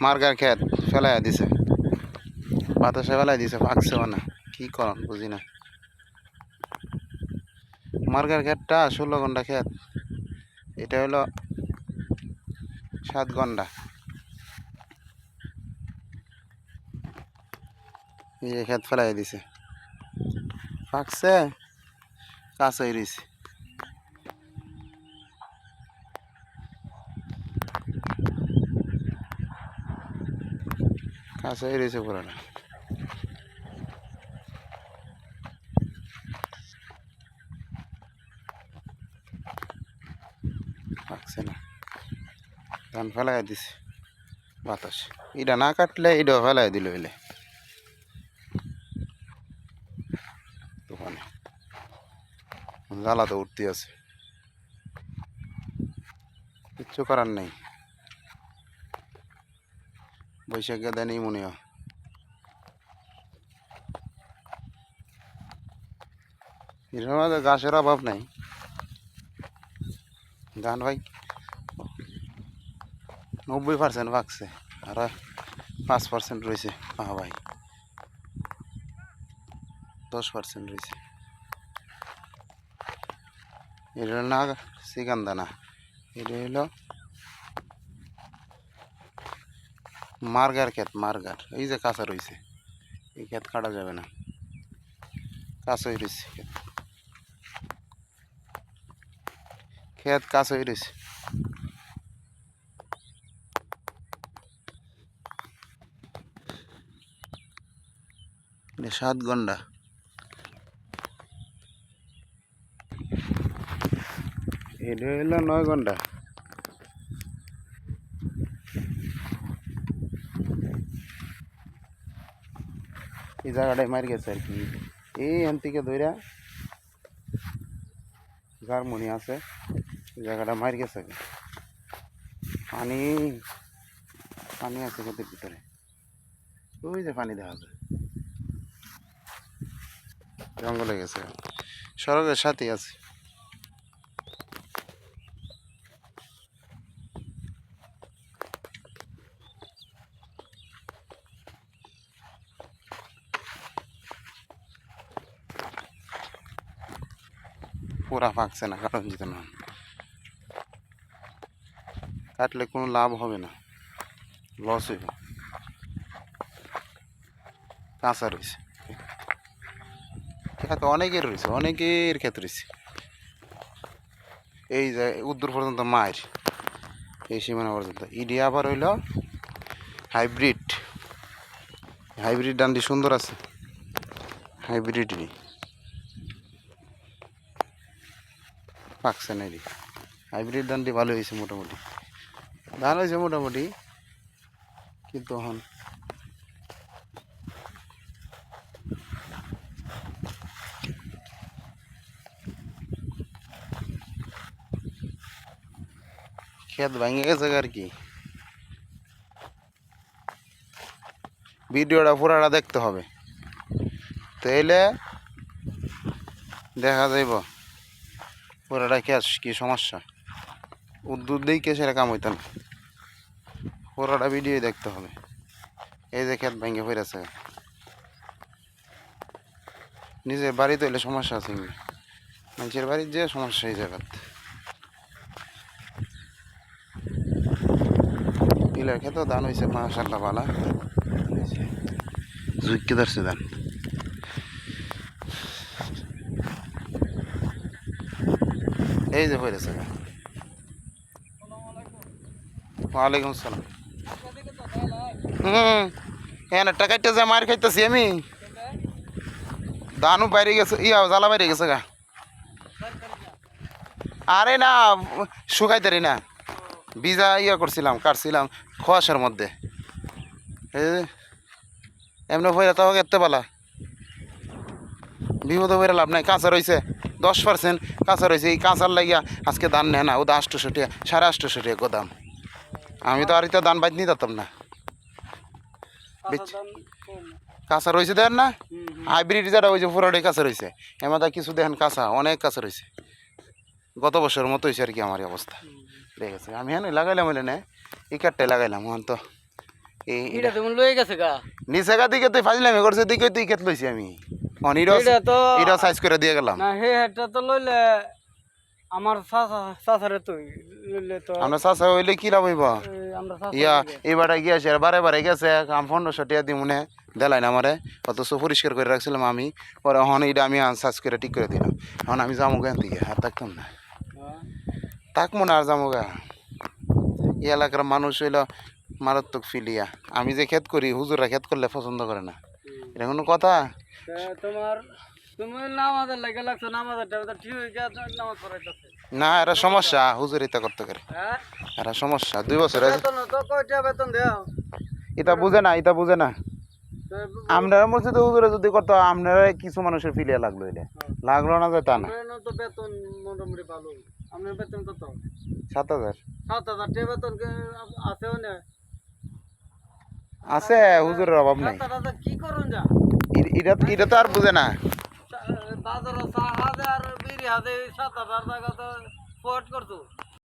মার্গার ক্ষেত ফেলাই দিছে, বাতাসে ফেলাই দিছে, পাকছেও না। কি করন বুঝি না। মার্গার ক্ষেতটা 16 ঘন্টা ক্ষেত, এটা হলো 7 ঘন্টা। এই ক্ষেত ফেলাই দিছে, পাকছে, কাঁচা রয়েছে। কাঁচাই রয়েছে পুরোটা। পাকছে না, ধান ফেলাই দিছে বাতাস। এটা না কাটলে এটাও ফেলাই দিল এলে দোকানে, জ্বালা তো উঠতে আছে, কিচ্ছু করার নেই। বৈশাখে দেনই মনে হয়। এটার মধ্যে ঘাসের অভাব নাই। ধান ভাই 90% পাকছে, আর 5% রয়েছে। হ্যাঁ ভাই 10% রয়েছে। এটা না সিকান্দা না, এটা হলো মার্গার ক্ষেত। মার্গার এই যে কাঁচা রয়েছে, এই ক্ষেত কাটা যাবে না, কাঁচাই রয়েছে ক্ষেত, ক্ষেত কাঁচাই রয়েছে। 7 ঘন্টা। এটা হলো 9 ঘন্টা। এই জায়গাটায় মার গেছে আর কি। এই এখান থেকে ধইরা জার্মনি আছে, এই জায়গাটা মার গেছে। পানি পানি আছে ক্ষেতের ভিতরে, ওই যে পানি দেখা যায়, জঙ্গলে গেছে, সড়কের সাথেই আছে। পুরা পাকছে না, কারণ যেতে না, কাটলে কোনো লাভ হবে না, লস হইব। কাঁচা রয়েছে ক্ষেত, অনেকের রয়েছে, অনেকের ক্ষেত রয়েছে। এই যে উত্তর পর্যন্ত মায়ের, এই সীমানা পর্যন্ত। ইডি আবার হইল হাইব্রিড। হাইব্রিড ডান্ডি সুন্দর আছে, হাইব্রিডই পাকছে না। হাইব্রিড ডান্ডি ভালো হয়েছে মোটামুটি, ধান হয়েছে মোটামুটি, কিন্তু এখন ক্ষেত ভেঙে গেছে আর কি। ভিডিওটা পুরাটা দেখতে হবে, তাইলে দেখা যাইব পুরাটা কি সমস্যা। উদ্দুর দিই কে সেটা কাম হইত না, পুরাটা ভিডিও দেখতে হবে। এই যে ক্ষেত ভেঙে ফিরেছে, নিজের বাড়িতে হইলে সমস্যা আছে, মানুষের বাড়ির যে সমস্যা এই জায়গাতে। পিলার ক্ষেত ধান হয়েছে মাশাআল্লাহ বালা, ঝুঁকি ধরছে ধান। এই যে হয়েছে। ওয়ালাইকুম আসসালাম। এখানে টাকাইটা যে মার খাইতেছি আমি, ধানও বাইরে গেছে, জ্বালা বাইরে গেছে গা। আরে না, শুকাইতারি না, ভিজা করছিলাম, কাটছিলাম খোয়াশার মধ্যে। এমনি ভৈরা তো এতে পালা বিপদ ভৈরা লাভ নাই। কাঁচা রয়েছে 10% কাঁচা রয়েছে, এই কাঁচার লাগিয়া আজকে ধান নেয় না, ওদের 800 টাকা, 850 টাকা গোদাম। আমি তো আর এটা ধান বাইত নিয়ে যেতাম না। কাঁচা রয়েছে দেন না, হাইব্রিড যেটা ওই যে পুরোটাই কাঁচা রয়েছে, এমাদা কিছু দেখেন কাঁচা, অনেক কাঁচা রয়েছে। গত বছর মতো হয়েছে আর কি আমার অবস্থা, ঠিক আছে। আমি হ্যাঁ লাগাইলাম হইলে না, এই কাঠটাই লাগাইলাম, তো এটা তুমি লয়ে গেছে গা নিচে গা দিকে তুই ফাজলামি করছে দিকে তুই কেত লইছি আমি এটা তো এটা সাইজ করে দিয়ে গেলাম না হে এটা তো লইলে আমার চাচারে তুই লইলে তো আমরা চাষা হইলে কি লাভ হইব আমরা চাচা ইয়া এবারে গিয়েছে বারে বারে গেছে আম 1500 টাকা দিই মনে দেলাই না আমারে অথচ পরিষ্কার করে রাখছিলাম আমি পরে এখন এটা আমি সাইজ করে ঠিক করে দিলাম এখন আমি যাবো গান থেকে আর থাকতাম না থাকবো না আর যাবো গা এই এলাকার মানুষ হইল মারাত্মক ফিলিয়া আমি যে ক্ষেত করি হুজুররা ক্ষেত করলে পছন্দ করে না এটা কোনো কথা তোমার তুমি নামাজের লাগে লাগছো নামাজের টাইমে ঠিক হয়ে গেছে নামাজ পড়াইতেছে না এরা সমস্যা হুজুর এটা করতে করে হ্যাঁ এরা সমস্যা 2 বছর আছে বেতন তো কয়টা বেতন দেও এটা বুঝে না আমরা মসজিদে হুজুরে যদি করতো আপনারা কিছু মানুষের ফিলিয়া লাগলো এটা লাগলো না যে তা না তো বেতন মোটামুটি ভালো আপনার বেতন কত 7000 7,000 টাকা বেতন আছেও না আছে হুজুরের অভাব নাই 7,000 কি করুন যা এটা তো আর বুঝে না বাজারে 6,000 বিড়ি হাতে 7,000 টাকা তো ফট করতো